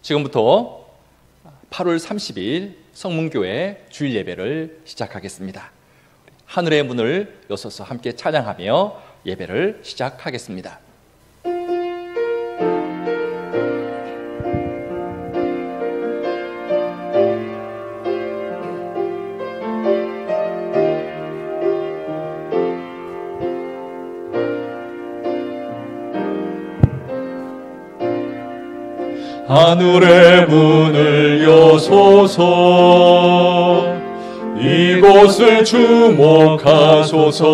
지금부터 8월 30일 성문교회 주일 예배를 시작하겠습니다. 하늘의 문을 여서서 함께 찬양하며 예배를 시작하겠습니다. 하늘의 문을 여소서, 이곳을 주목하소서.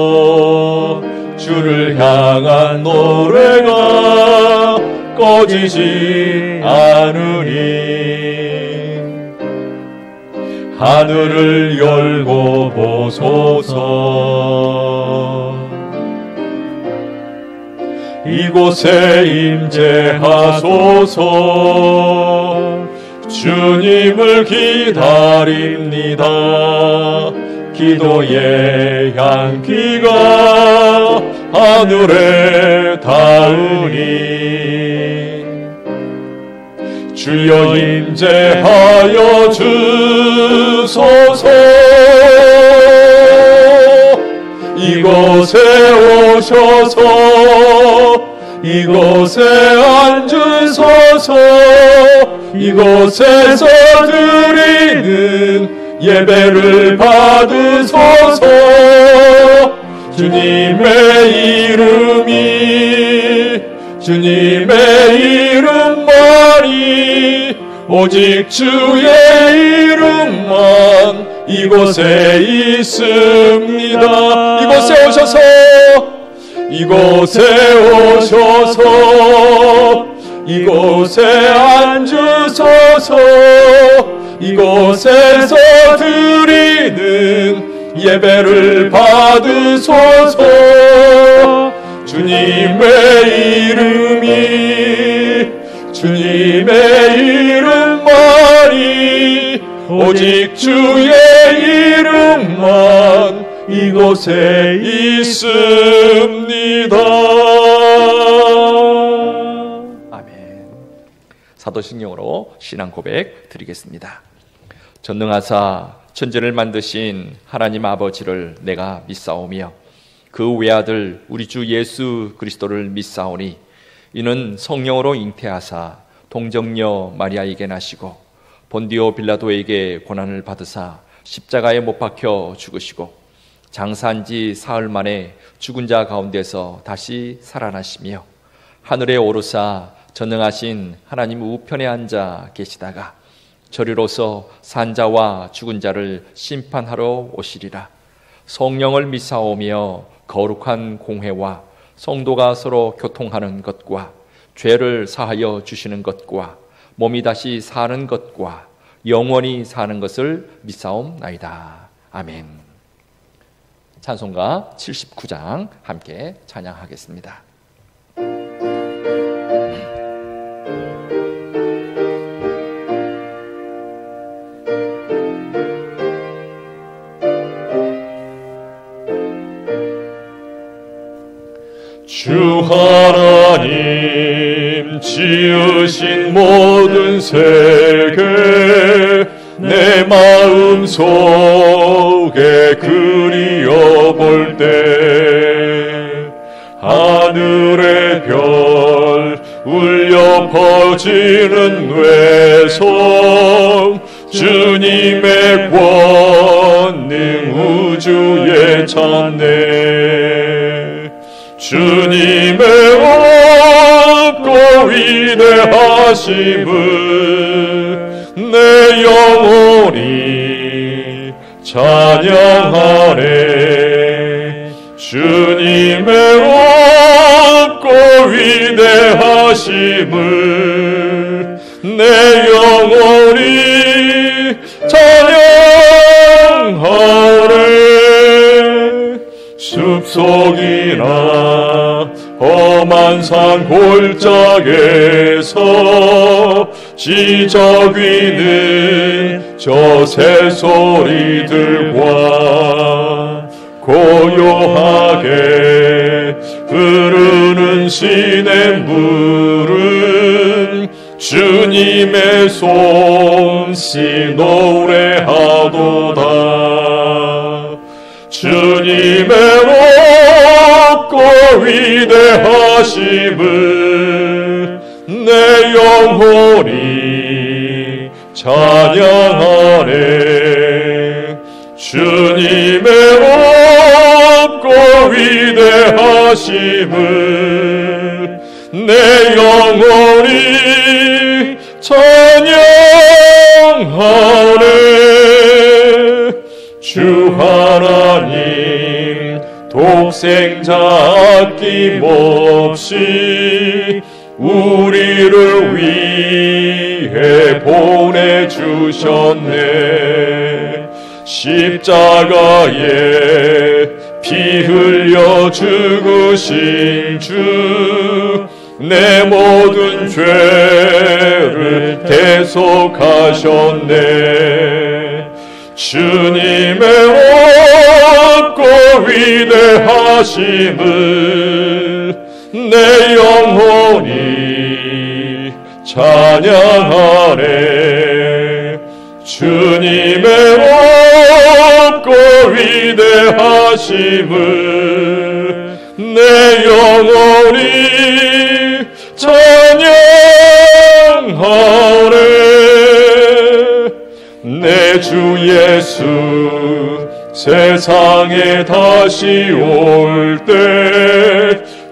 주를 향한 노래가 꺼지지 않으니 하늘을 열고 보소서. 이곳에 임재하소서. 주님을 기다립니다. 기도의 향기가 하늘에 닿으니 주여 임재하여 주소서. 이곳에 오셔서 이곳에 앉으소서. 이곳에서 드리는 예배를 받으소서. 주님의 이름만이 오직 주의 이름만 이곳에 있습니다. 이곳에 오셔서 이곳에 앉으소서. 이곳에서 드리는 예배를 받으소서. 주님의 이름만이 오직 주의 이름만 이곳에 있습니다. 아멘. 사도신경으로 신앙 고백 드리겠습니다. 전능하사 천지를 만드신 하나님 아버지를 내가 믿사오며 그 외아들 우리 주 예수 그리스도를 믿사오니 이는 성령으로 잉태하사 동정녀 마리아에게 나시고 본디오 빌라도에게 고난을 받으사 십자가에 못 박혀 죽으시고 장사한 지 사흘 만에 죽은 자 가운데서 다시 살아나시며 하늘에 오르사 전능하신 하나님 우편에 앉아 계시다가 저리로서 산자와 죽은 자를 심판하러 오시리라. 성령을 믿사오며 거룩한 공회와 성도가 서로 교통하는 것과 죄를 사하여 주시는 것과 몸이 다시 사는 것과 영원히 사는 것을 믿사옵나이다. 아멘. 찬송가 79장 함께 찬양하겠습니다. 주 하나님 지으신 모든 세계 내 마음 속에 그리워볼 때 하늘의 별 울려 퍼지는 외성 주님의 권능 우주에 찬네. 주님의 없고 위대하심을 내 영혼이 찬양하네. 주님의 없고 위대하심을 내 영혼이 찬양하네. 숲속이나 험한 산 골짜기에서 지저귀는 저 새소리들과 고요하게 흐르는 시냇물은 주님의 솜씨 노래하도다. 주님의 높고 위대하심을 내 영혼이 찬양하네. 주님의 높고 위대하심을 내 영혼이 찬양하네. 주 하나님 독생자 아낌없이 우리를 위해 보내주셨네. 십자가에 피 흘려 죽으신 주, 내 모든 죄를 대속하셨네. 주님의 높고 위대하심을 내 영혼이 찬양하네. 주님의 높고 위대하심을 내 영혼이 찬양하네. 내 주 예수 세상에 다시 올 때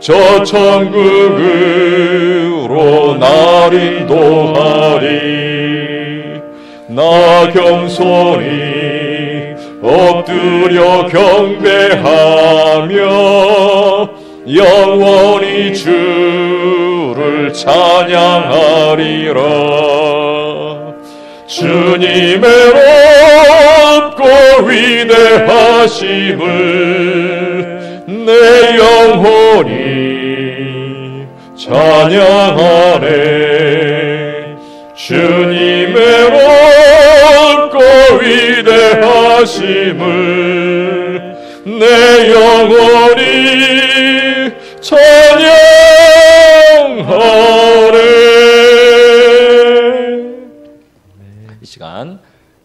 저 천국으로 날 인도하리. 나 겸손히 엎드려 경배하며 영원히 주를 찬양하리라. 주님의 높고 위대하심을 내 영혼이 찬양하네. 주님의 높고 위대하심을 내 영혼이 찬양하네. 이 시간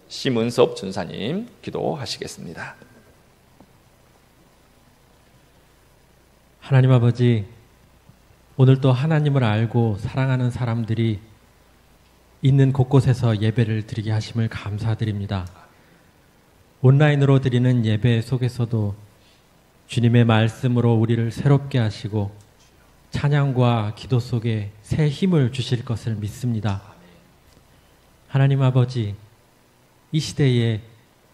심은섭 전사님 기도하시겠습니다. 하나님 아버지, 오늘도 하나님을 알고 사랑하는 사람들이 있는 곳곳에서 예배를 드리게 하심을 감사드립니다. 온라인으로 드리는 예배 속에서도 주님의 말씀으로 우리를 새롭게 하시고 찬양과 기도 속에 새 힘을 주실 것을 믿습니다. 하나님 아버지, 이 시대에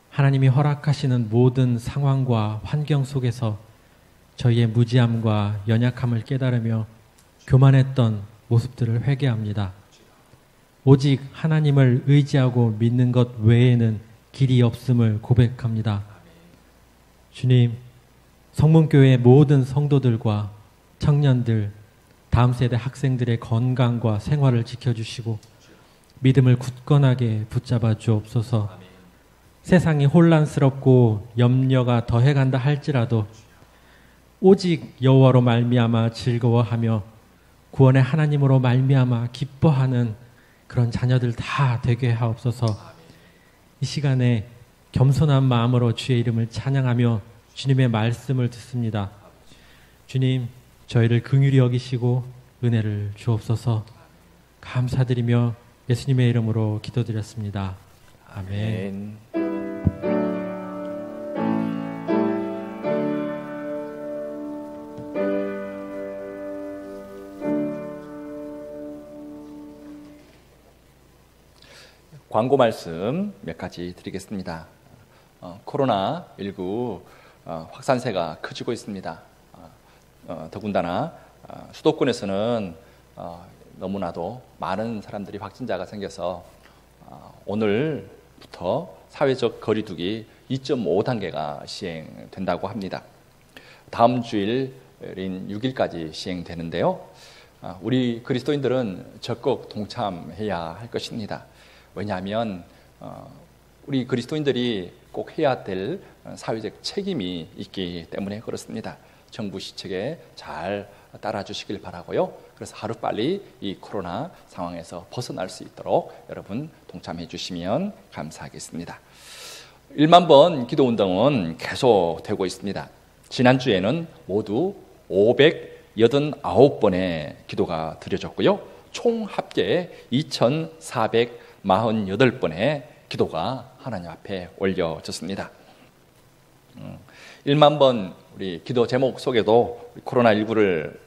하나님이 허락하시는 모든 상황과 환경 속에서 저희의 무지함과 연약함을 깨달으며 교만했던 모습들을 회개합니다. 오직 하나님을 의지하고 믿는 것 외에는 길이 없음을 고백합니다. 주님, 성문교회 모든 성도들과 청년들, 다음 세대 학생들의 건강과 생활을 지켜주시고 믿음을 굳건하게 붙잡아 주옵소서. 세상이 혼란스럽고 염려가 더해간다 할지라도 오직 여호와로 말미암아 즐거워하며 구원의 하나님으로 말미암아 기뻐하는 그런 자녀들 다 되게 하옵소서. 이 시간에 겸손한 마음으로 주의 이름을 찬양하며 주님의 말씀을 듣습니다. 주님, 저희를 긍휼히 여기시고 은혜를 주옵소서. 감사드리며 예수님의 이름으로 기도드렸습니다. 아멘. 광고 말씀 몇 가지 드리겠습니다. 코로나19 확산세가 커지고 있습니다. 더군다나 수도권에서는 너무나도 많은 사람들이 확진자가 생겨서 오늘부터 사회적 거리두기 2.5단계가 시행된다고 합니다. 다음 주일인 6일까지 시행되는데요. 우리 그리스도인들은 적극 동참해야 할 것입니다. 왜냐하면 우리 그리스도인들이 꼭 해야 될 사회적 책임이 있기 때문에 그렇습니다. 정부 시책에 잘 따라주시길 바라고요. 그래서 하루빨리 이 코로나 상황에서 벗어날 수 있도록 여러분 동참해 주시면 감사하겠습니다. 1만 번 기도운동은 계속되고 있습니다. 지난주에는 모두 589번의 기도가 드려졌고요. 총 합계 2448번의 기도가 하나님 앞에 올려졌습니다. 1만 번 우리 기도 제목 속에도 코로나19를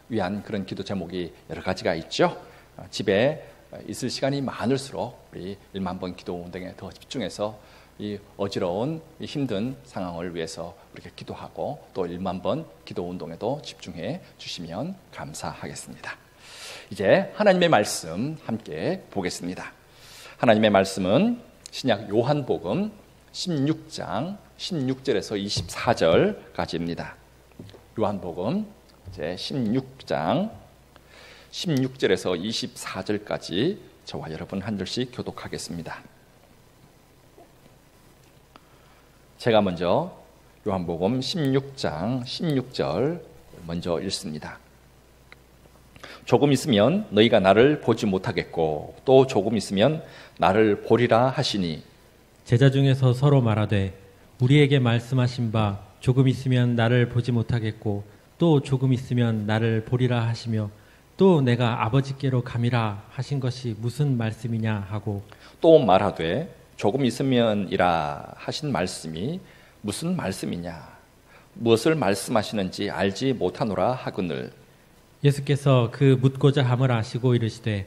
위한 그런 기도 제목이 여러 가지가 있죠. 집에 있을 시간이 많을수록 우리 1만 번 기도 운동에 더 집중해서 이 어지러운 이 힘든 상황을 위해서 우리가 기도하고 또 1만 번 기도 운동에도 집중해 주시면 감사하겠습니다. 이제 하나님의 말씀 함께 보겠습니다. 하나님의 말씀은 신약 요한복음 16장 16절에서 24절까지입니다. 요한복음 이제 16장 16절에서 24절까지 저와 여러분 한 절씩 교독하겠습니다. 제가 먼저 요한복음 16장 16절 먼저 읽습니다. 조금 있으면 너희가 나를 보지 못하겠고 또 조금 있으면 나를 보리라 하시니 제자 중에서 서로 말하되 우리에게 말씀하신 바 조금 있으면 나를 보지 못하겠고 또 조금 있으면 나를 보리라 하시며 또 내가 아버지께로 감이라 하신 것이 무슨 말씀이냐 하고 또 말하되 조금 있으면이라 하신 말씀이 무슨 말씀이냐 무엇을 말씀하시는지 알지 못하노라 하거늘 예수께서 그 묻고자 함을 아시고 이르시되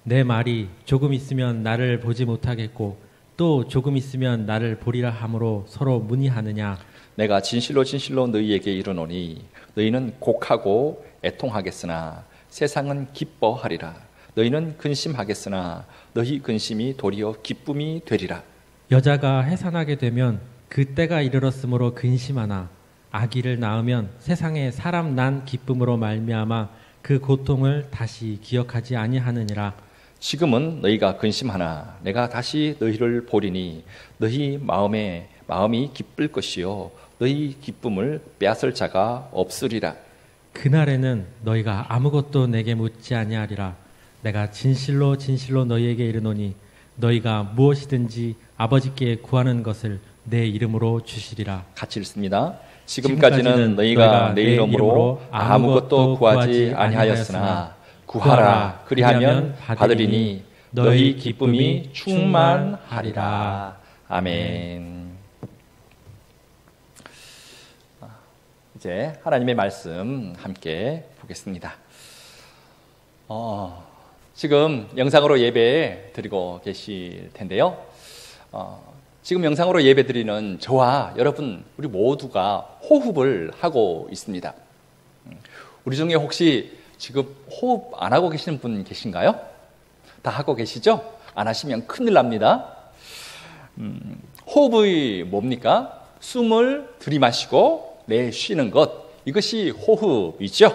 내 말이 조금 있으면 나를 보지 못하겠고 또 조금 있으면 나를 보리라 함으로 서로 문의하느냐 내가 진실로 진실로 너희에게 이르노니 너희는 곡하고 애통하겠으나 세상은 기뻐하리라 너희는 근심하겠으나 너희 근심이 도리어 기쁨이 되리라 여자가 해산하게 되면 그 때가 이르렀으므로 근심하나 아기를 낳으면 세상에 사람 난 기쁨으로 말미암아 그 고통을 다시 기억하지 아니하느니라 지금은 너희가 근심하나 내가 다시 너희를 보리니 너희 마음이 기쁠 것이요 너희 기쁨을 빼앗을 자가 없으리라 그날에는 너희가 아무것도 내게 묻지 아니하리라 내가 진실로 진실로 너희에게 이르노니 너희가 무엇이든지 아버지께 구하는 것을 내 이름으로 주시리라 같이 읽습니다. 지금까지는 너희가 내 이름으로 아무것도 구하지 아니하였으나 구하라 그리하면 받으리니 너희 기쁨이 충만하리라. 아멘. 이제 하나님의 말씀 함께 보겠습니다. 지금 영상으로 예배 드리고 계실 텐데요. 지금 영상으로 예배 드리는 저와 여러분 우리 모두가 호흡을 하고 있습니다. 우리 중에 혹시 지금 호흡 안 하고 계시는 분 계신가요? 다 하고 계시죠? 안 하시면 큰일 납니다. 호흡이 뭡니까? 숨을 들이마시고 내쉬는 것, 이것이 호흡이죠.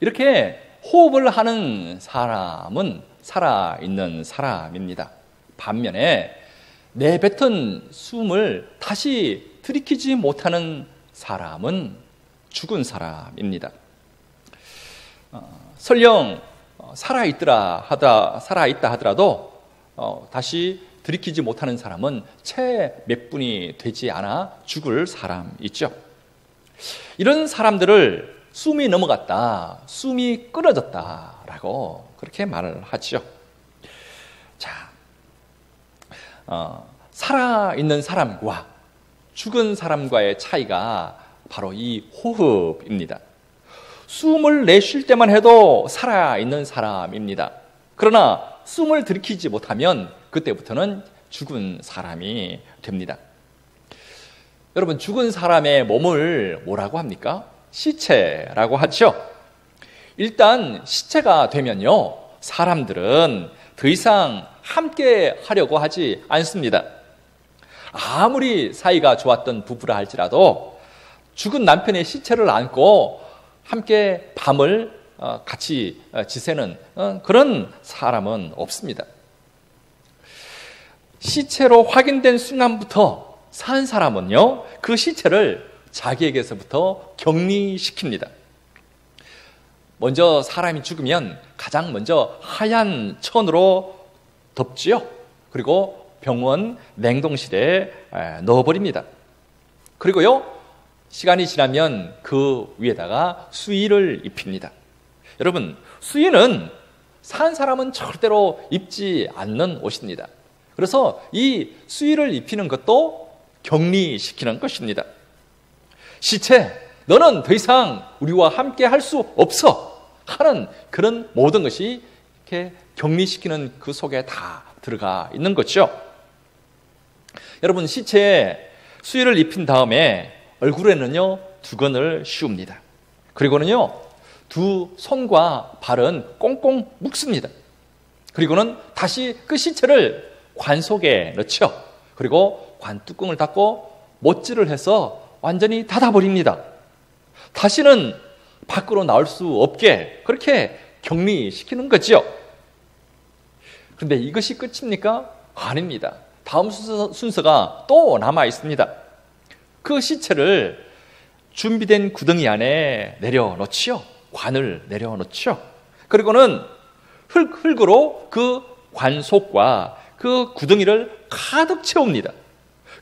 이렇게 호흡을 하는 사람은 살아있는 사람입니다. 반면에 내뱉은 숨을 다시 들이키지 못하는 사람은 죽은 사람입니다. 설령 살아있다 하더라도 다시 들이키지 못하는 사람은 채 몇 분이 되지 않아 죽을 사람이죠. 이런 사람들을 숨이 넘어갔다, 숨이 끊어졌다라고 그렇게 말을 하죠. 자, 살아있는 사람과 죽은 사람과의 차이가 바로 이 호흡입니다. 숨을 내쉴 때만 해도 살아있는 사람입니다. 그러나 숨을 들이키지 못하면 그때부터는 죽은 사람이 됩니다. 여러분, 죽은 사람의 몸을 뭐라고 합니까? 시체라고 하죠. 일단 시체가 되면요, 사람들은 더 이상 함께 하려고 하지 않습니다. 아무리 사이가 좋았던 부부라 할지라도 죽은 남편의 시체를 안고 함께 밤을 같이 지새는 그런 사람은 없습니다. 시체로 확인된 순간부터 산 사람은요, 그 시체를 자기에게서부터 격리시킵니다. 먼저 사람이 죽으면 가장 먼저 하얀 천으로 덮지요. 그리고 병원 냉동실에 넣어버립니다. 그리고요, 시간이 지나면 그 위에다가 수의를 입힙니다. 여러분, 수의는 산 사람은 절대로 입지 않는 옷입니다. 그래서 이 수의를 입히는 것도 격리시키는 것입니다. 시체, 너는 더 이상 우리와 함께 할 수 없어 하는 그런 모든 것이 이렇게 격리시키는 그 속에 다 들어가 있는 거죠. 여러분, 시체에 수의를 입힌 다음에 얼굴에는요, 두건을 씌웁니다. 그리고는요, 두 손과 발은 꽁꽁 묶습니다. 그리고는 다시 그 시체를 관 속에 넣죠. 그리고 관 뚜껑을 닫고 못질을 해서 완전히 닫아버립니다. 다시는 밖으로 나올 수 없게 그렇게 격리시키는 거죠. 그런데 이것이 끝입니까? 아닙니다. 다음 순서가 또 남아 있습니다. 그 시체를 준비된 구덩이 안에 내려놓지요. 관을 내려놓죠. 그리고는 흙으로 그 관 속과 그 구덩이를 가득 채웁니다.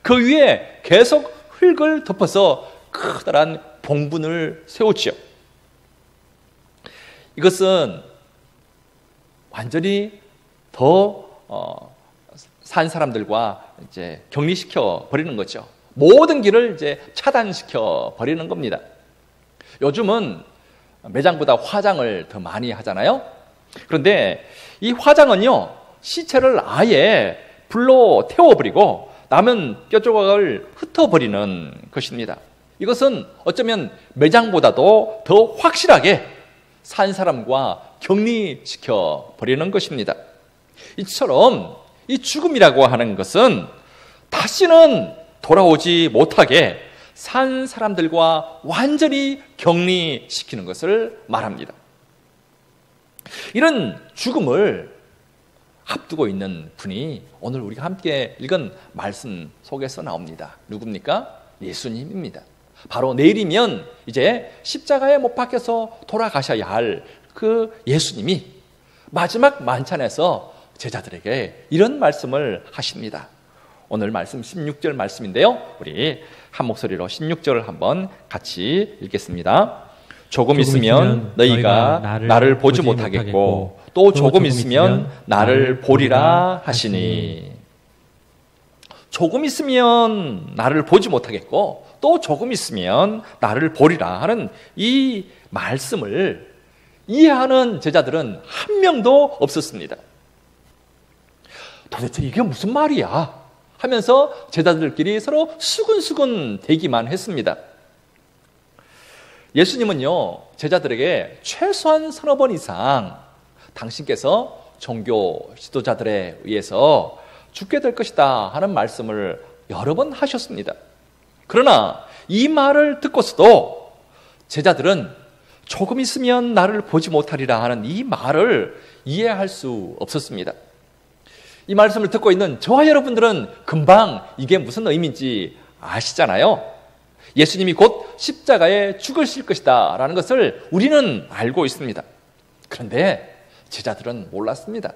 그 위에 계속 흙을 덮어서 커다란 봉분을 세우죠. 이것은 완전히 더 산 사람들과 이제 격리시켜 버리는 거죠. 모든 길을 이제 차단시켜 버리는 겁니다. 요즘은 매장보다 화장을 더 많이 하잖아요. 그런데 이 화장은요, 시체를 아예 불로 태워버리고 남은 뼈 조각을 흩어버리는 것입니다. 이것은 어쩌면 매장보다도 더 확실하게 산 사람과 격리시켜 버리는 것입니다. 이처럼 이 죽음이라고 하는 것은 다시는 돌아오지 못하게 산 사람들과 완전히 격리시키는 것을 말합니다. 이런 죽음을 앞두고 있는 분이 오늘 우리가 함께 읽은 말씀 속에서 나옵니다. 누굽니까? 예수님입니다. 바로 내일이면 이제 십자가에 못 박혀서 돌아가셔야 할 그 예수님이 마지막 만찬에서 제자들에게 이런 말씀을 하십니다. 오늘 말씀 16절 말씀인데요. 우리 한 목소리로 16절을 한번 같이 읽겠습니다. 조금 있으면 너희가 나를 보지 못하겠고 또 조금 있으면 나를 보리라 하시니. 조금 있으면 나를 보지 못하겠고 또 조금 있으면 나를 보리라 하는 이 말씀을 이해하는 제자들은 한 명도 없었습니다. 도대체 이게 무슨 말이야? 하면서 제자들끼리 서로 수근수근 대기만 했습니다. 예수님은요, 제자들에게 최소한 서너 번 이상 당신께서 종교 지도자들에 의해서 죽게 될 것이다 하는 말씀을 여러 번 하셨습니다. 그러나 이 말을 듣고서도 제자들은 조금 있으면 나를 보지 못하리라 하는 이 말을 이해할 수 없었습니다. 이 말씀을 듣고 있는 저와 여러분들은 금방 이게 무슨 의미인지 아시잖아요. 예수님이 곧 십자가에 죽으실 것이다 라는 것을 우리는 알고 있습니다. 그런데 제자들은 몰랐습니다.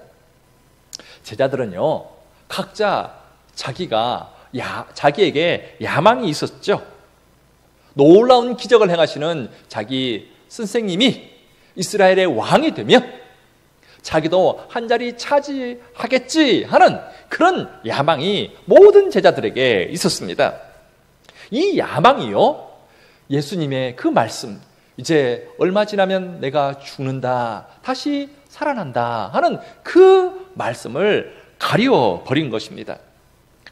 제자들은요, 각자 자기에게 야망이 있었죠. 놀라운 기적을 행하시는 자기 선생님이 이스라엘의 왕이 되면 자기도 한 자리 차지하겠지 하는 그런 야망이 모든 제자들에게 있었습니다. 이 야망이요, 예수님의 그 말씀, 이제 얼마 지나면 내가 죽는다, 다시 살아난다 하는 그 말씀을 가려버린 것입니다.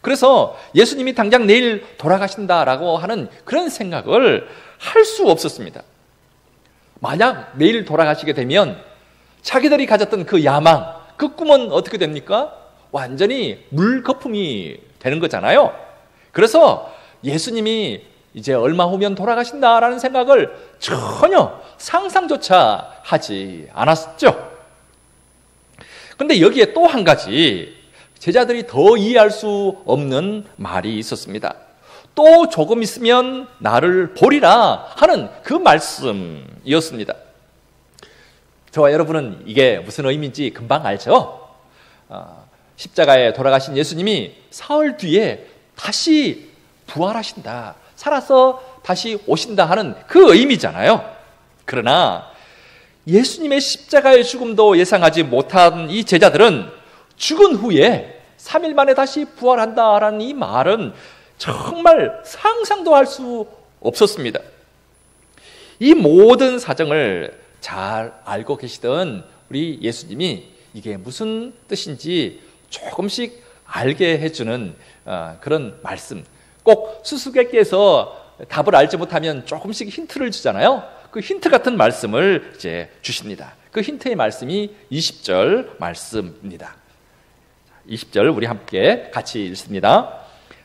그래서 예수님이 당장 내일 돌아가신다라고 하는 그런 생각을 할 수 없었습니다. 만약 내일 돌아가시게 되면 자기들이 가졌던 그 야망, 그 꿈은 어떻게 됩니까? 완전히 물거품이 되는 거잖아요. 그래서 예수님이 이제 얼마 후면 돌아가신다라는 생각을 전혀 상상조차 하지 않았죠. 그런데 여기에 또 한 가지 제자들이 더 이해할 수 없는 말이 있었습니다. 또 조금 있으면 나를 보리라 하는 그 말씀이었습니다. 저와 여러분은 이게 무슨 의미인지 금방 알죠? 십자가에 돌아가신 예수님이 사흘 뒤에 다시 부활하신다, 살아서 다시 오신다 하는 그 의미잖아요. 그러나 예수님의 십자가의 죽음도 예상하지 못한 이 제자들은 죽은 후에 3일 만에 다시 부활한다라는 이 말은 정말 상상도 할 수 없었습니다. 이 모든 사정을 잘 알고 계시던 우리 예수님이 이게 무슨 뜻인지 조금씩 알게 해주는 그런 말씀, 꼭 수수께끼에서 답을 알지 못하면 조금씩 힌트를 주잖아요. 그 힌트 같은 말씀을 이제 주십니다. 그 힌트의 말씀이 20절 말씀입니다. 20절 우리 함께 같이 읽습니다.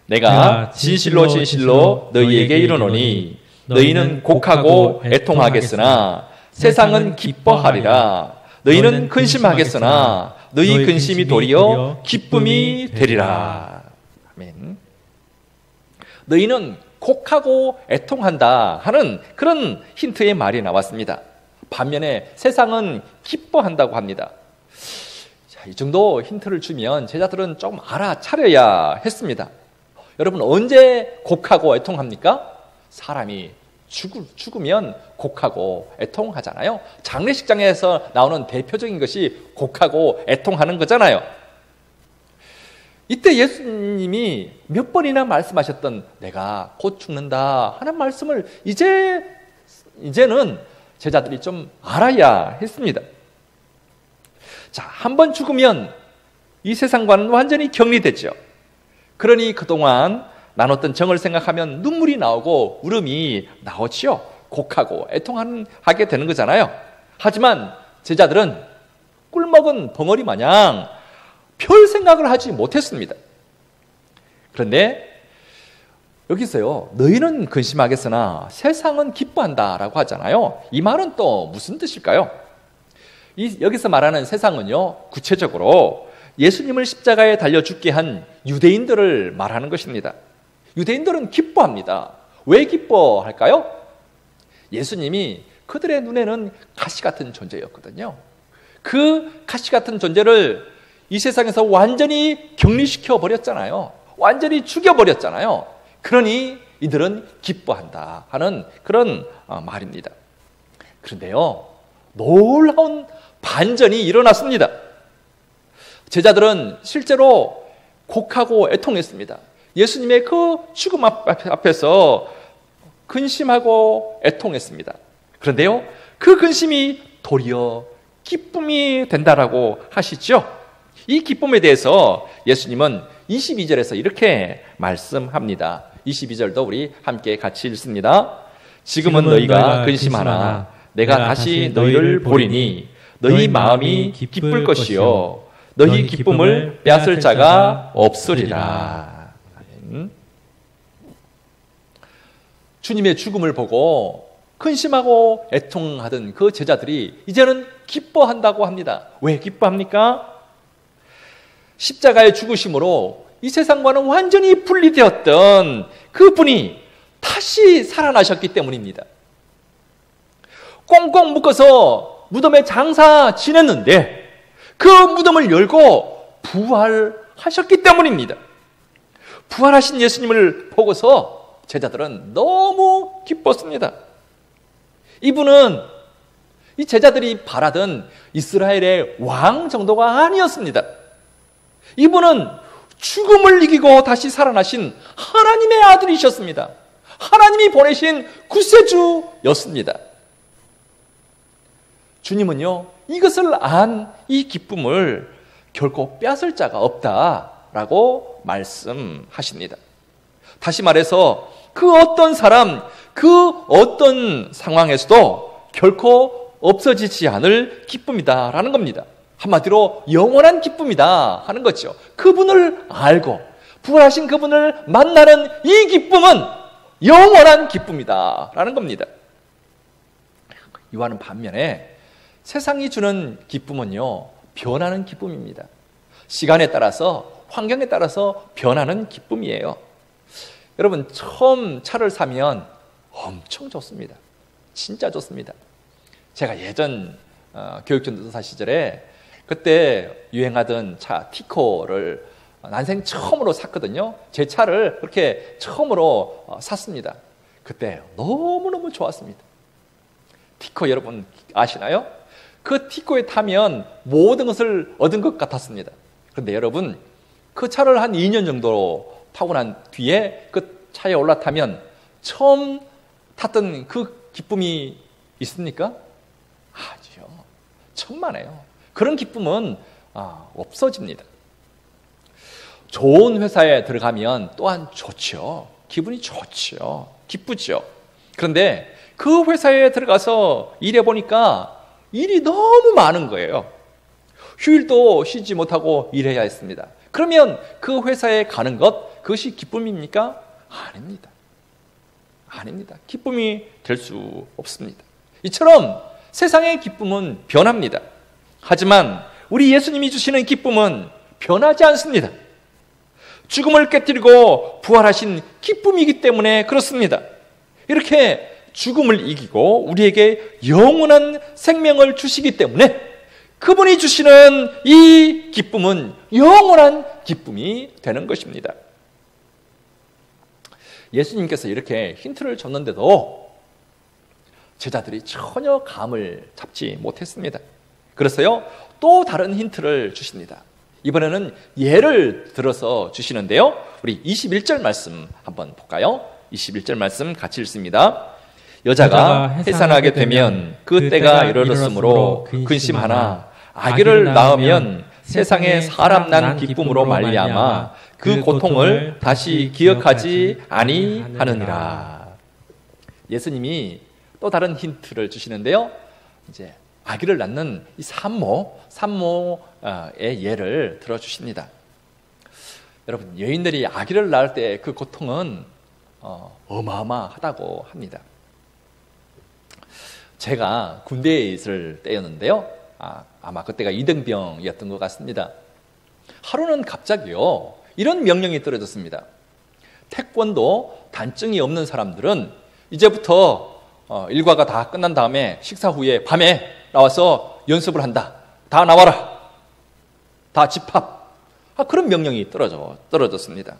내가 진실로 진실로 너희에게 이르노니 너희는 곡하고 애통하겠으나 세상은 기뻐하리라. 너희는 근심하겠으나 너희 근심이 도리어 기쁨이 되리라. 아멘. 너희는 곡하고 애통한다 하는 그런 힌트의 말이 나왔습니다. 반면에 세상은 기뻐한다고 합니다. 자, 이 정도 힌트를 주면 제자들은 조금 알아차려야 했습니다. 여러분, 언제 곡하고 애통합니까? 사람이 죽으면 곡하고 애통하잖아요. 장례식장에서 나오는 대표적인 것이 곡하고 애통하는 거잖아요. 이때 예수님이 몇 번이나 말씀하셨던 내가 곧 죽는다 하는 말씀을 이제는 제자들이 좀 알아야 했습니다. 자, 한 번 죽으면 이 세상과는 완전히 격리되죠. 그러니 그동안 나눴던 정을 생각하면 눈물이 나오고 울음이 나오지요. 곡하고 애통하게 되는 거잖아요. 하지만 제자들은 꿀먹은 벙어리 마냥 별 생각을 하지 못했습니다. 그런데 여기서요, 너희는 근심하겠으나 세상은 기뻐한다라고 하잖아요. 이 말은 또 무슨 뜻일까요? 여기서 말하는 세상은요, 구체적으로 예수님을 십자가에 달려 죽게 한 유대인들을 말하는 것입니다. 유대인들은 기뻐합니다. 왜 기뻐할까요? 예수님이 그들의 눈에는 가시 같은 존재였거든요. 그 가시 같은 존재를 이 세상에서 완전히 격리시켜 버렸잖아요. 완전히 죽여버렸잖아요. 그러니 이들은 기뻐한다 하는 그런 말입니다. 그런데요, 놀라운 반전이 일어났습니다. 제자들은 실제로 곡하고 애통했습니다. 예수님의 그 죽음 앞에서 근심하고 애통했습니다. 그런데요, 그 근심이 도리어 기쁨이 된다라고 하시죠. 이 기쁨에 대해서 예수님은 22절에서 이렇게 말씀합니다. 22절도 우리 함께 같이 읽습니다. 지금은 너희가 근심하나 내가 다시 너희를 보리니 너희 마음이 기쁠 것이요 너희 기쁨을 빼앗을 자가 없으리라. 주님의 죽음을 보고 근심하고 애통하던 그 제자들이 이제는 기뻐한다고 합니다. 왜 기뻐합니까? 십자가의 죽으심으로 이 세상과는 완전히 분리되었던 그분이 다시 살아나셨기 때문입니다. 꽁꽁 묶어서 무덤에 장사 지냈는데 그 무덤을 열고 부활하셨기 때문입니다. 부활하신 예수님을 보고서 제자들은 너무 기뻤습니다. 이분은 이 제자들이 바라던 이스라엘의 왕 정도가 아니었습니다. 이분은 죽음을 이기고 다시 살아나신 하나님의 아들이셨습니다. 하나님이 보내신 구세주였습니다. 주님은요, 이것을 안 이 기쁨을 결코 빼앗을 자가 없다라고 말씀하십니다. 다시 말해서 그 어떤 사람, 그 어떤 상황에서도 결코 없어지지 않을 기쁨이다라는 겁니다. 한마디로 영원한 기쁨이다 하는 거죠. 그분을 알고 부활하신 그분을 만나는 이 기쁨은 영원한 기쁨이다라는 겁니다. 이와는 반면에 세상이 주는 기쁨은요, 변하는 기쁨입니다. 시간에 따라서, 환경에 따라서 변하는 기쁨이에요. 여러분, 처음 차를 사면 엄청 좋습니다. 진짜 좋습니다. 제가 예전 교육전도사 시절에 그때 유행하던 차 티코를 난생 처음으로 샀거든요. 제 차를 그렇게 처음으로 샀습니다. 그때 너무너무 좋았습니다. 티코 여러분 아시나요? 그 티코에 타면 모든 것을 얻은 것 같았습니다. 그런데 여러분, 그 차를 한 2년 정도 타고 난 뒤에 그 차에 올라타면 처음 탔던 그 기쁨이 있습니까? 아니요. 천만에요. 그런 기쁨은 없어집니다. 좋은 회사에 들어가면 또한 좋죠. 기분이 좋죠. 기쁘죠. 그런데 그 회사에 들어가서 일해보니까 일이 너무 많은 거예요. 휴일도 쉬지 못하고 일해야 했습니다. 그러면 그 회사에 가는 것, 그것이 기쁨입니까? 아닙니다. 아닙니다. 기쁨이 될 수 없습니다. 이처럼 세상의 기쁨은 변합니다. 하지만 우리 예수님이 주시는 기쁨은 변하지 않습니다. 죽음을 깨뜨리고 부활하신 기쁨이기 때문에 그렇습니다. 이렇게 죽음을 이기고 우리에게 영원한 생명을 주시기 때문에 그분이 주시는 이 기쁨은 영원한 기쁨이 되는 것입니다. 예수님께서 이렇게 힌트를 줬는데도 제자들이 전혀 감을 잡지 못했습니다. 그래서요, 또 다른 힌트를 주십니다. 이번에는 예를 들어서 주시는데요. 우리 21절 말씀 한번 볼까요? 21절 말씀 같이 읽습니다. 여자가 해산하게 되면 그 때가 이르렀으므로 근심하나 아기를 낳으면 세상에 사람 난 기쁨으로 말미암아 그 고통을 다시 기억하지 아니하느니라. 예수님이 또 다른 힌트를 주시는데요. 이제 아기를 낳는 이 산모의 예를 들어주십니다. 여러분, 여인들이 아기를 낳을 때 그 고통은 어마어마하다고 합니다. 제가 군대에 있을 때였는데요. 아마 그때가 이등병이었던 것 같습니다. 하루는 갑자기요, 이런 명령이 떨어졌습니다. 태권도 단증이 없는 사람들은 이제부터 일과가 다 끝난 다음에 식사 후에 밤에 나와서 연습을 한다. 다 나와라. 다 집합. 그런 명령이 떨어졌습니다.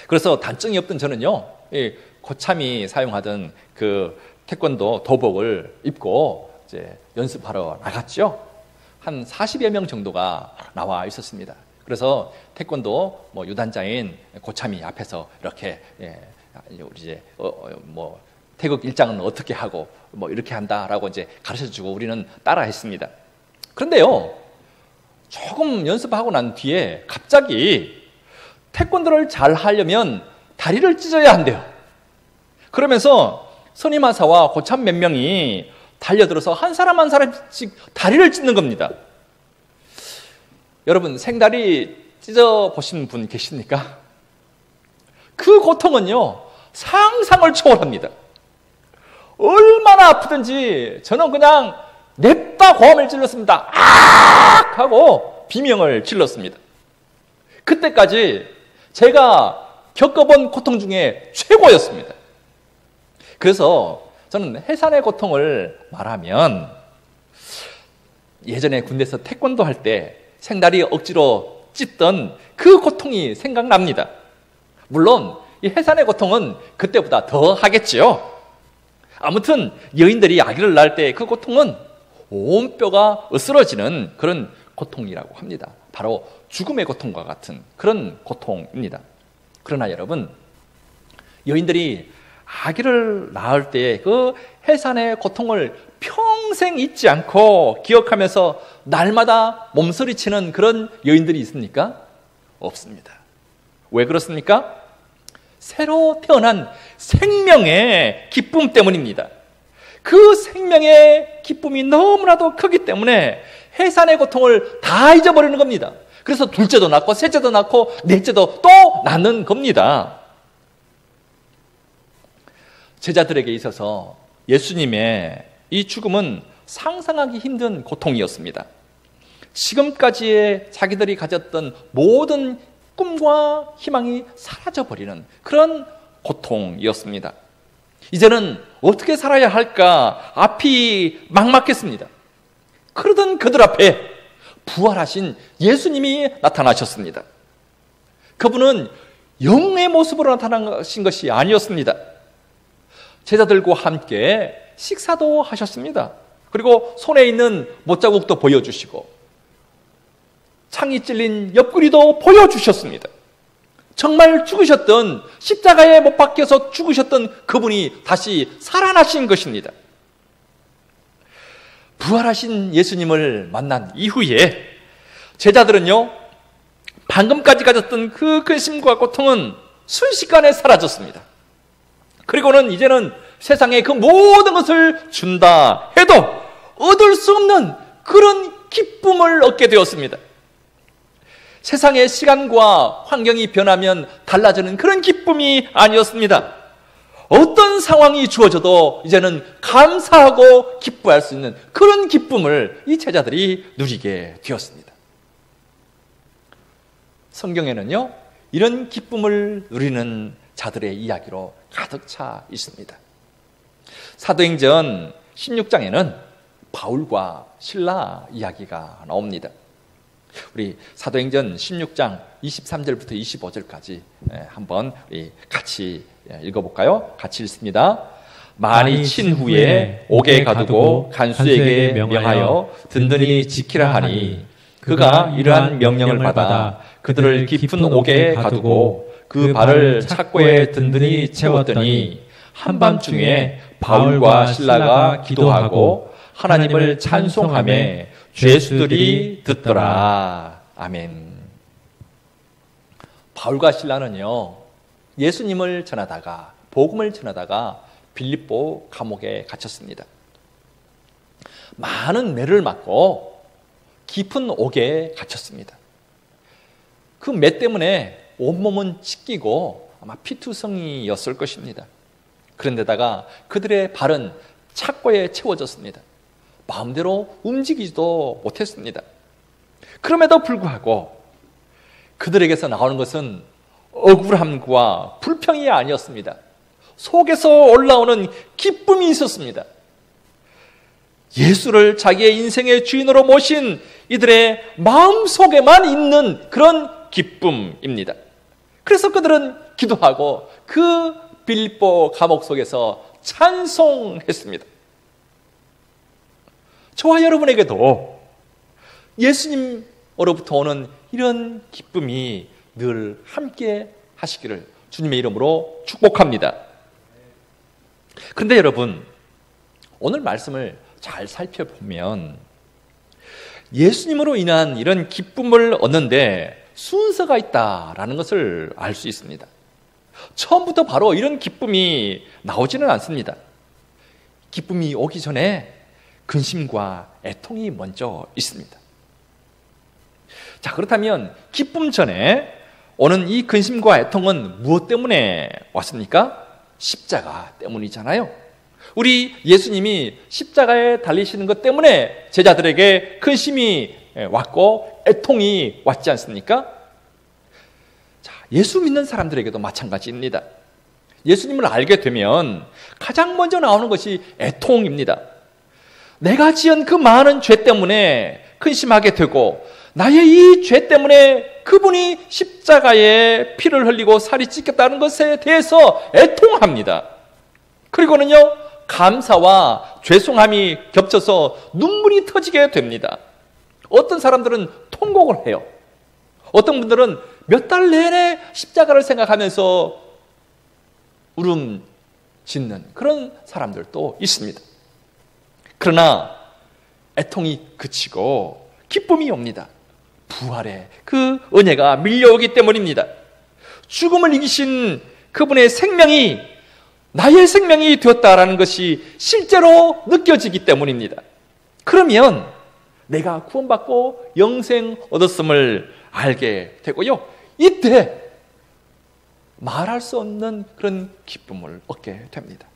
그래서 단증이 없던 저는요, 고참이 사용하던 그 태권도 도복을 입고 이제 연습하러 나갔죠. 한 40여 명 정도가 나와 있었습니다. 그래서 태권도 유단자인 고참이 앞에서 이렇게 우리 이제 태극 일장은 어떻게 하고 이렇게 한다라고 이제 가르쳐주고 우리는 따라했습니다. 그런데요, 조금 연습하고 난 뒤에 갑자기 태권도를 잘 하려면 다리를 찢어야 한대요. 그러면서 선임하사와 고참 몇 명이 달려들어서 한 사람 한 사람씩 다리를 찢는 겁니다. 여러분, 생다리 찢어보신 분 계십니까? 그 고통은요, 상상을 초월합니다. 얼마나 아프든지 저는 그냥 넷바 고함을 질렀습니다. 악! 하고 비명을 질렀습니다. 그때까지 제가 겪어본 고통 중에 최고였습니다. 그래서 저는 해산의 고통을 말하면 예전에 군대에서 태권도 할 때 생다리 억지로 찢던 그 고통이 생각납니다. 물론 이 해산의 고통은 그때보다 더 하겠지요. 아무튼 여인들이 아기를 낳을 때 그 고통은 온 뼈가 으스러지는 그런 고통이라고 합니다. 바로 죽음의 고통과 같은 그런 고통입니다. 그러나 여러분, 여인들이 아기를 낳을 때 그 해산의 고통을 평생 잊지 않고 기억하면서 날마다 몸서리치는 그런 여인들이 있습니까? 없습니다. 왜 그렇습니까? 새로 태어난 생명의 기쁨 때문입니다. 그 생명의 기쁨이 너무나도 크기 때문에 해산의 고통을 다 잊어버리는 겁니다. 그래서 둘째도 낳고 셋째도 낳고 넷째도 또 낳는 겁니다. 제자들에게 있어서 예수님의 이 죽음은 상상하기 힘든 고통이었습니다. 지금까지의 자기들이 가졌던 모든 꿈과 희망이 사라져버리는 그런 고통이었습니다. 이제는 어떻게 살아야 할까 앞이 막막했습니다. 그러던 그들 앞에 부활하신 예수님이 나타나셨습니다. 그분은 영의 모습으로 나타나신 것이 아니었습니다. 제자들과 함께 식사도 하셨습니다. 그리고 손에 있는 못자국도 보여주시고 창이 찔린 옆구리도 보여주셨습니다. 정말 죽으셨던, 십자가에 못 박혀서 죽으셨던 그분이 다시 살아나신 것입니다. 부활하신 예수님을 만난 이후에 제자들은요, 방금까지 가졌던 그 근심과 고통은 순식간에 사라졌습니다. 그리고는 이제는 세상에 그 모든 것을 준다 해도 얻을 수 없는 그런 기쁨을 얻게 되었습니다. 세상의 시간과 환경이 변하면 달라지는 그런 기쁨이 아니었습니다. 어떤 상황이 주어져도 이제는 감사하고 기뻐할 수 있는 그런 기쁨을 이 제자들이 누리게 되었습니다. 성경에는요, 이런 기쁨을 누리는 자들의 이야기로 가득 차 있습니다. 사도행전 16장에는 바울과 실라 이야기가 나옵니다. 우리 사도행전 16장 23절부터 25절까지 한번 우리 같이 읽어볼까요? 같이 읽습니다. 많이 친 후에 옥에 가두고 간수에게 명하여 든든히 지키라 하니 그가 이러한 명령을 받아 그들을 깊은 옥에 가두고 그 발을 착고에 든든히 채웠더니 한밤중에 바울과 실라가 기도하고 하나님을 찬송하며 죄수들이 듣더라. 아멘. 바울과 실라는요, 예수님을 전하다가, 복음을 전하다가 빌립보 감옥에 갇혔습니다. 많은 매를 맞고 깊은 옥에 갇혔습니다. 그 매 때문에 온몸은 찢기고 아마 피투성이였을 것입니다. 그런데다가 그들의 발은 착고에 채워졌습니다. 마음대로 움직이지도 못했습니다. 그럼에도 불구하고 그들에게서 나오는 것은 억울함과 불평이 아니었습니다. 속에서 올라오는 기쁨이 있었습니다. 예수를 자기의 인생의 주인으로 모신 이들의 마음속에만 있는 그런 기쁨입니다. 그래서 그들은 기도하고 그 빌립보 감옥 속에서 찬송했습니다. 저와 여러분에게도 예수님으로부터 오는 이런 기쁨이 늘 함께 하시기를 주님의 이름으로 축복합니다. 그런데 여러분, 오늘 말씀을 잘 살펴보면 예수님으로 인한 이런 기쁨을 얻는데 순서가 있다라는 것을 알 수 있습니다. 처음부터 바로 이런 기쁨이 나오지는 않습니다. 기쁨이 오기 전에 근심과 애통이 먼저 있습니다. 자, 그렇다면 기쁨 전에 오는 이 근심과 애통은 무엇 때문에 왔습니까? 십자가 때문이잖아요. 우리 예수님이 십자가에 달리시는 것 때문에 제자들에게 근심이 왔고 애통이 왔지 않습니까? 자, 예수 믿는 사람들에게도 마찬가지입니다. 예수님을 알게 되면 가장 먼저 나오는 것이 애통입니다. 내가 지은 그 많은 죄 때문에 근심하게 되고 나의 이 죄 때문에 그분이 십자가에 피를 흘리고 살이 찢겼다는 것에 대해서 애통합니다. 그리고는요, 감사와 죄송함이 겹쳐서 눈물이 터지게 됩니다. 어떤 사람들은 통곡을 해요. 어떤 분들은 몇 달 내내 십자가를 생각하면서 울음 짓는 그런 사람들도 있습니다. 그러나 애통이 그치고 기쁨이 옵니다. 부활의 그 은혜가 밀려오기 때문입니다. 죽음을 이기신 그분의 생명이 나의 생명이 되었다라는 것이 실제로 느껴지기 때문입니다. 그러면 내가 구원받고 영생 얻었음을 알게 되고요, 이때 말할 수 없는 그런 기쁨을 얻게 됩니다.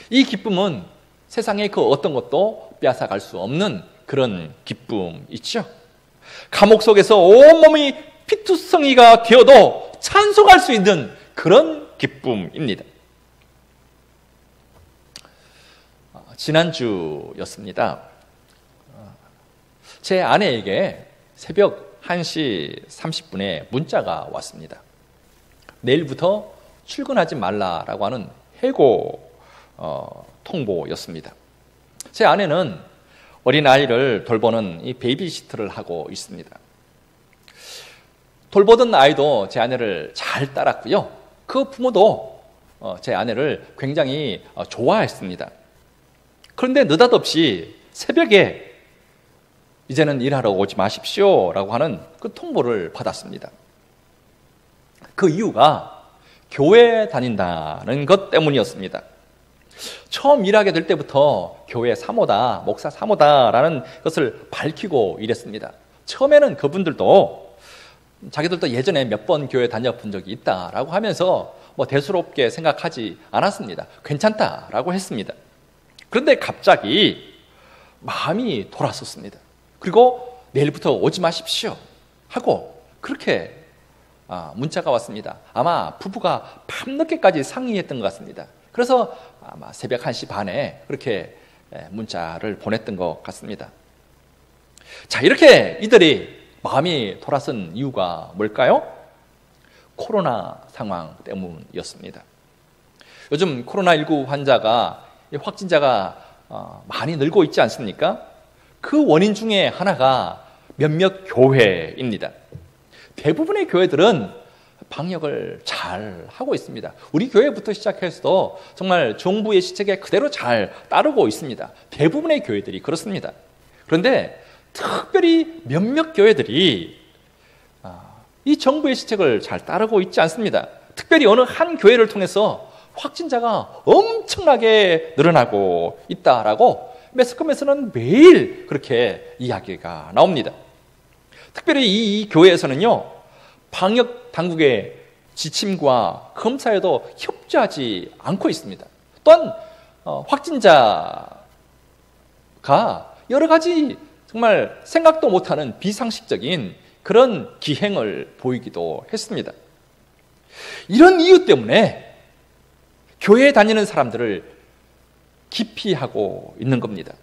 이 기쁨은 세상의 그 어떤 것도 빼앗아갈 수 없는 그런 기쁨이죠. 감옥 속에서 온몸이 피투성이가 되어도 찬송할 수 있는 그런 기쁨입니다. 지난주였습니다. 제 아내에게 새벽 1시 30분에 문자가 왔습니다. 내일부터 출근하지 말라라고 하는 해고 통보였습니다. 제 아내는 어린아이를 돌보는 이 베이비시터를 하고 있습니다. 돌보던 아이도 제 아내를 잘 따랐고요. 그 부모도 제 아내를 굉장히 좋아했습니다. 그런데 느닷없이 새벽에 이제는 일하러 오지 마십시오 라고 하는 그 통보를 받았습니다. 그 이유가 교회 다닌다는 것 때문이었습니다. 처음 일하게 될 때부터 교회 사모다, 목사 사모다라는 것을 밝히고 일했습니다. 처음에는 그분들도 자기들도 예전에 몇 번 교회 다녀본 적이 있다라고 하면서 대수롭게 생각하지 않았습니다. 괜찮다라고 했습니다. 그런데 갑자기 마음이 돌아섰습니다. 그리고 내일부터 오지 마십시오 하고 그렇게 문자가 왔습니다. 아마 부부가 밤늦게까지 상의했던 것 같습니다. 그래서 아마 새벽 1시 반에 그렇게 문자를 보냈던 것 같습니다. 자, 이렇게 이들이 마음이 돌아선 이유가 뭘까요? 코로나 상황 때문이었습니다. 요즘 코로나19 환자가 확진자가 많이 늘고 있지 않습니까? 그 원인 중에 하나가 몇몇 교회입니다. 대부분의 교회들은 방역을 잘 하고 있습니다. 우리 교회부터 시작해서 정말 정부의 시책에 그대로 잘 따르고 있습니다. 대부분의 교회들이 그렇습니다. 그런데 특별히 몇몇 교회들이 이 정부의 시책을 잘 따르고 있지 않습니다. 특별히 어느 한 교회를 통해서 확진자가 엄청나게 늘어나고 있다라고 매스컴에서는 매일 그렇게 이야기가 나옵니다. 특별히 이 교회에서는요, 방역 당국의 지침과 검사에도 협조하지 않고 있습니다. 또한 확진자가 여러 가지 정말 생각도 못하는 비상식적인 그런 기행을 보이기도 했습니다. 이런 이유 때문에 교회에 다니는 사람들을 기피하고 있는 겁니다.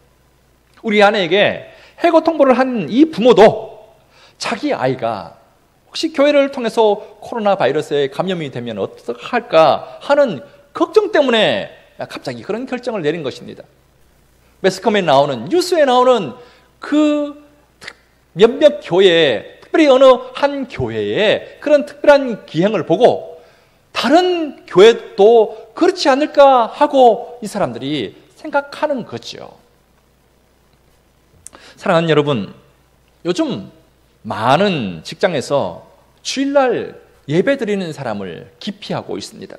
우리 아내에게 해고 통보를 한 이 부모도 자기 아이가 혹시 교회를 통해서 코로나 바이러스에 감염이 되면 어떡할까 하는 걱정 때문에 갑자기 그런 결정을 내린 것입니다. 매스컴에 나오는, 뉴스에 나오는 그 몇몇 교회에, 특별히 어느 한 교회에 그런 특별한 기행을 보고 다른 교회도 그렇지 않을까 하고 이 사람들이 생각하는 거죠. 사랑하는 여러분, 요즘 많은 직장에서 주일날 예배 드리는 사람을 기피하고 있습니다.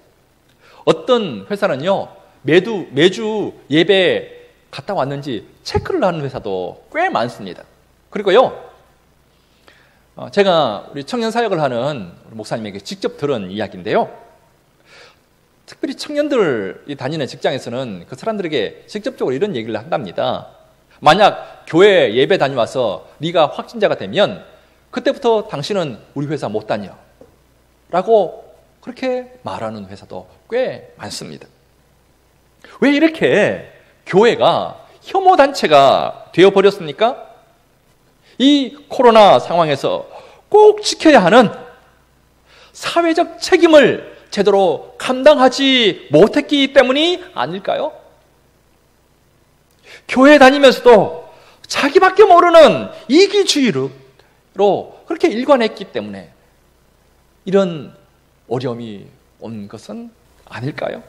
어떤 회사는요, 매주 예배 갔다 왔는지 체크를 하는 회사도 꽤 많습니다. 그리고요, 제가 우리 청년 사역을 하는 우리 목사님에게 직접 들은 이야기인데요, 특별히 청년들이 다니는 직장에서는 그 사람들에게 직접적으로 이런 얘기를 한답니다. 만약 교회 예배 다녀와서 네가 확진자가 되면 그때부터 당신은 우리 회사 못 다녀 라고 그렇게 말하는 회사도 꽤 많습니다. 왜 이렇게 교회가 혐오단체가 되어버렸습니까? 이 코로나 상황에서 꼭 지켜야 하는 사회적 책임을 제대로 감당하지 못했기 때문이 아닐까요? 교회 다니면서도 자기밖에 모르는 이기주의로 그렇게 일관했기 때문에 이런 어려움이 온 것은 아닐까요?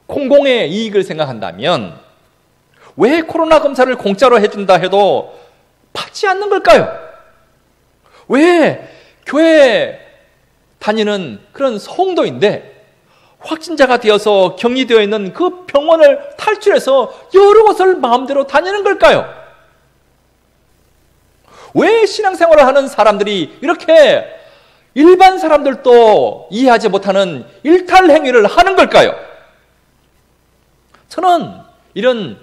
공공의 이익을 생각한다면 왜 코로나 검사를 공짜로 해준다 해도 받지 않는 걸까요? 왜 교회 다니는 그런 성도인데 확진자가 되어서 격리되어 있는 그 병원을 탈출해서 여러 곳을 마음대로 다니는 걸까요? 왜 신앙생활을 하는 사람들이 이렇게 일반 사람들도 이해하지 못하는 일탈 행위를 하는 걸까요? 저는 이런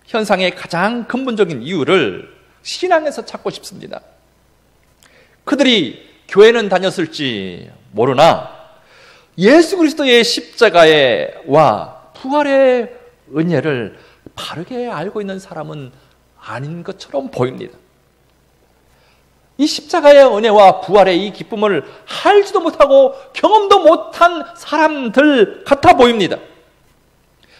현상의 가장 근본적인 이유를 신앙에서 찾고 싶습니다. 그들이 교회는 다녔을지 모르나 예수 그리스도의 십자가와 부활의 은혜를 바르게 알고 있는 사람은 아닌 것처럼 보입니다. 이 십자가의 은혜와 부활의 이 기쁨을 알지도 못하고 경험도 못한 사람들 같아 보입니다.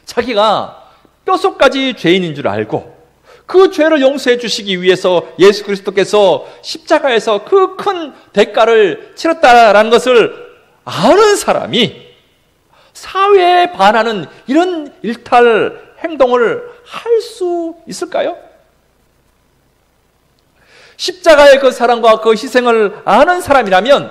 자기가 뼛속까지 죄인인 줄 알고 그 죄를 용서해 주시기 위해서 예수 그리스도께서 십자가에서 그 큰 대가를 치렀다라는 것을 아는 사람이 사회에 반하는 이런 일탈 행동을 할 수 있을까요? 십자가의 그 사랑과 그 희생을 아는 사람이라면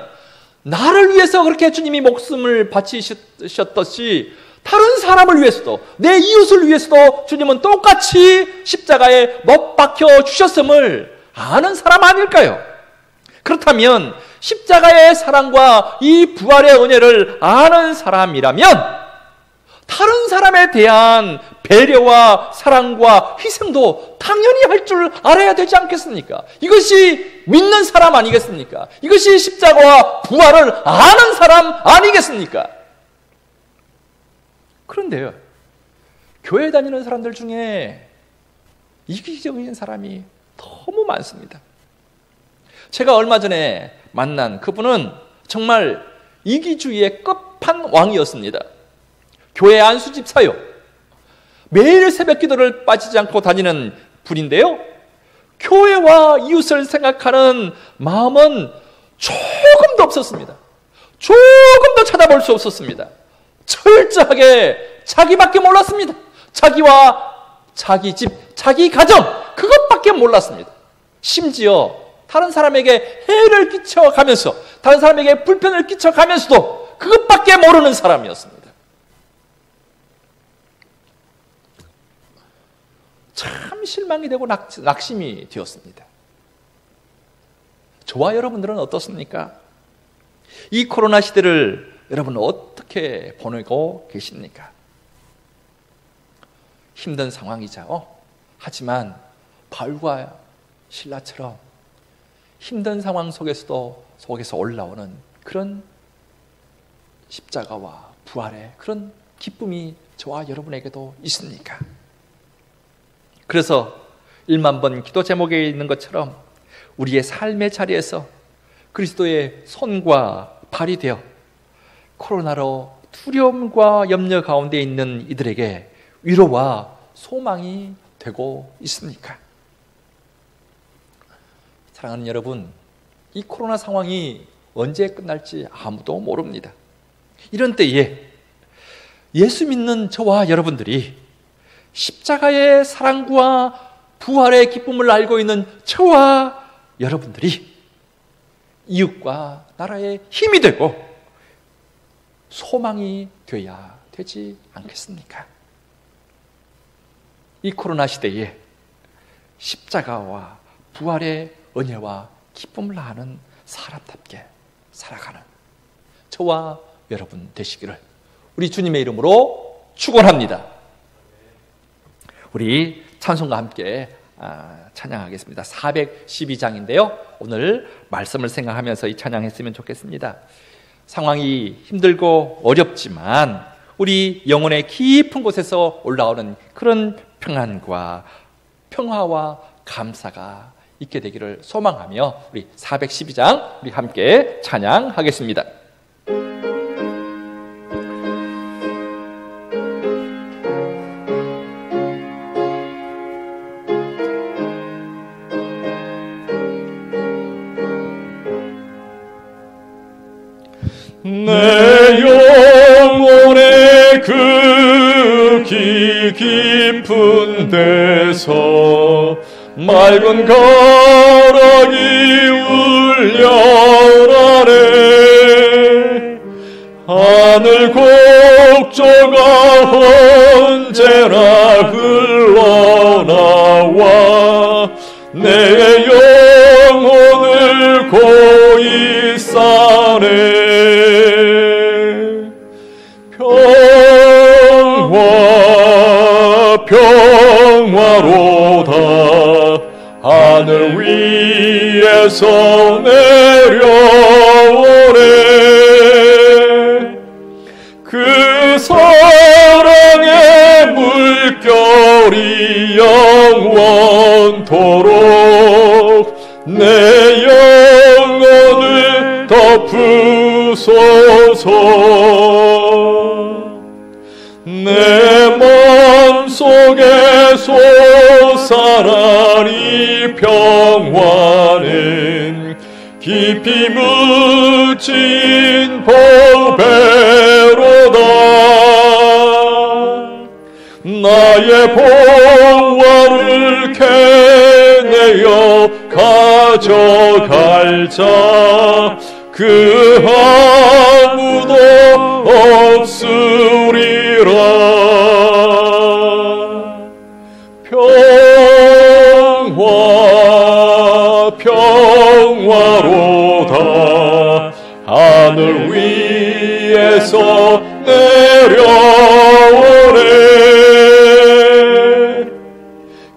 나를 위해서 그렇게 주님이 목숨을 바치셨듯이 다른 사람을 위해서도, 내 이웃을 위해서도 주님은 똑같이 십자가에 못 박혀 주셨음을 아는 사람 아닐까요? 그렇다면 십자가의 사랑과 이 부활의 은혜를 아는 사람이라면 다른 사람에 대한 배려와 사랑과 희생도 당연히 할 줄 알아야 되지 않겠습니까? 이것이 믿는 사람 아니겠습니까? 이것이 십자가와 부활을 아는 사람 아니겠습니까? 그런데요, 교회 다니는 사람들 중에 이기적인 사람이 너무 많습니다. 제가 얼마 전에 만난 그분은 정말 이기주의의 끝판왕이었습니다. 교회 안수집사요. 매일 새벽 기도를 빠지지 않고 다니는 분인데요, 교회와 이웃을 생각하는 마음은 조금도 없었습니다. 조금도 찾아볼 수 없었습니다. 철저하게 자기밖에 몰랐습니다. 자기와 자기 집, 자기 가정, 그것밖에 몰랐습니다. 심지어 다른 사람에게 해를 끼쳐가면서, 다른 사람에게 불편을 끼쳐가면서도 그것밖에 모르는 사람이었습니다. 참 실망이 되고 낙심이 되었습니다. 저와 여러분들은 어떻습니까? 이 코로나 시대를 여러분 어떻게 보내고 계십니까? 힘든 상황이죠. 하지만 바울과 실라처럼 힘든 상황 속에서 올라오는 그런 십자가와 부활의 그런 기쁨이 저와 여러분에게도 있습니까? 그래서 1만 번 기도 제목에 있는 것처럼 우리의 삶의 자리에서 그리스도의 손과 발이 되어 코로나로 두려움과 염려 가운데 있는 이들에게 위로와 소망이 되고 있습니까? 사랑하는 여러분, 이 코로나 상황이 언제 끝날지 아무도 모릅니다. 이런 때에 예수 믿는 저와 여러분들이 십자가의 사랑과 부활의 기쁨을 알고 있는 저와 여러분들이 이웃과 나라의 힘이 되고 소망이 되어야 되지 않겠습니까? 이 코로나 시대에 십자가와 부활의 은혜와 기쁨을 아는 사람답게 살아가는 저와 여러분 되시기를 우리 주님의 이름으로 축원합니다. 우리 찬송과 함께 찬양하겠습니다. 412장인데요. 오늘 말씀을 생각하면서 이 찬양했으면 좋겠습니다. 상황이 힘들고 어렵지만 우리 영혼의 깊은 곳에서 올라오는 그런 평안과 평화와 감사가 있게 되기를 소망하며 우리 412장 우리 함께 찬양하겠습니다. 내 영혼의 그 깊은 데서 맑은 가락이 울려라네. 하늘 곡조가 언제나 흘러나와 내 영혼을 고이 싸네. 평화로다 하늘 위에서 내려오네. 그 사랑의 물결이 영원토록 내 영혼을 덮으소서. 내 마음속에 솟아난 이 평화는 깊이 묻힌 보배로다. 나의 보화를 캐내어 가져갈 자 그 아무도 없으리라. 평화로다. 하늘 위에서 내려오네.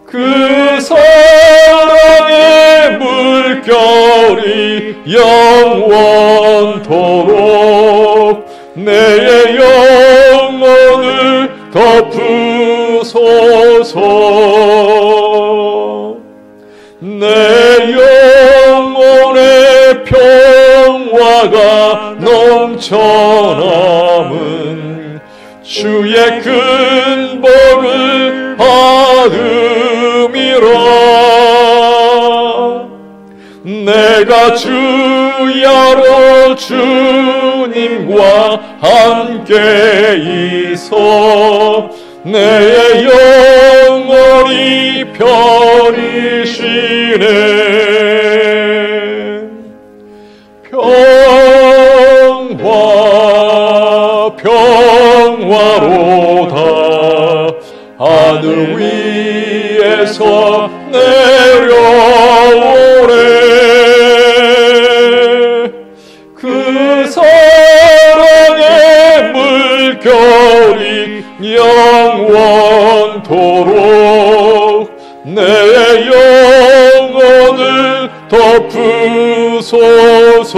그 사랑의 물결이 영원토록 내 영혼을 덮으소서. 내 영혼의 평화가 넘쳐남은 주의 큰 복을 받음이라. 내가 주야로 주님과 함께 있어 내 영혼이 편히 쉬네. 평화로다. 하늘 위에서 내려오네. 그 사랑의 물결이 영원토록 내 영혼을 덮으소서.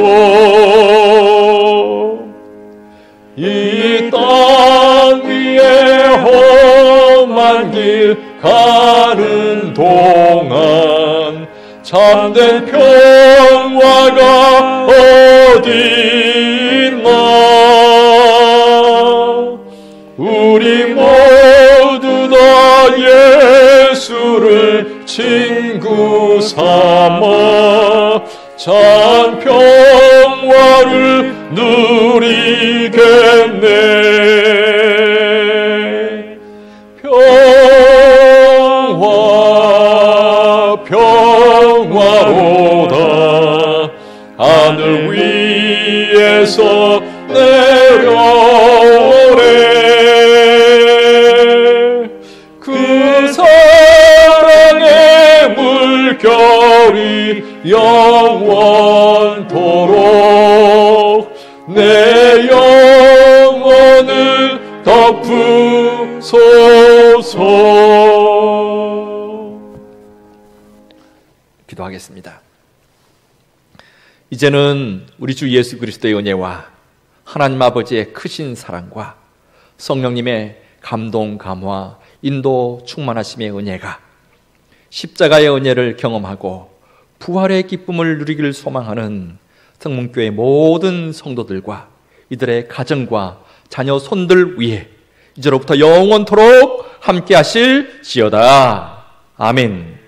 이 땅 위에 험한 길 가는 동안 참된 평화가 어디 있나. 우리 모두 다 예수를 친구 삼아 참 평화를 누리겠네. 평화로다. 하늘 위에서 내려오네. 그 사랑의 물결이 영원토록 내 영혼을 덮으소서. 기도하겠습니다. 이제는 우리 주 예수 그리스도의 은혜와 하나님 아버지의 크신 사랑과 성령님의 감동, 감화, 인도, 충만하심의 은혜가 십자가의 은혜를 경험하고 부활의 기쁨을 누리기를 소망하는 성문교회 모든 성도들과 이들의 가정과 자녀 손들 위에 이제로부터 영원토록 함께 하실지어다. 아멘.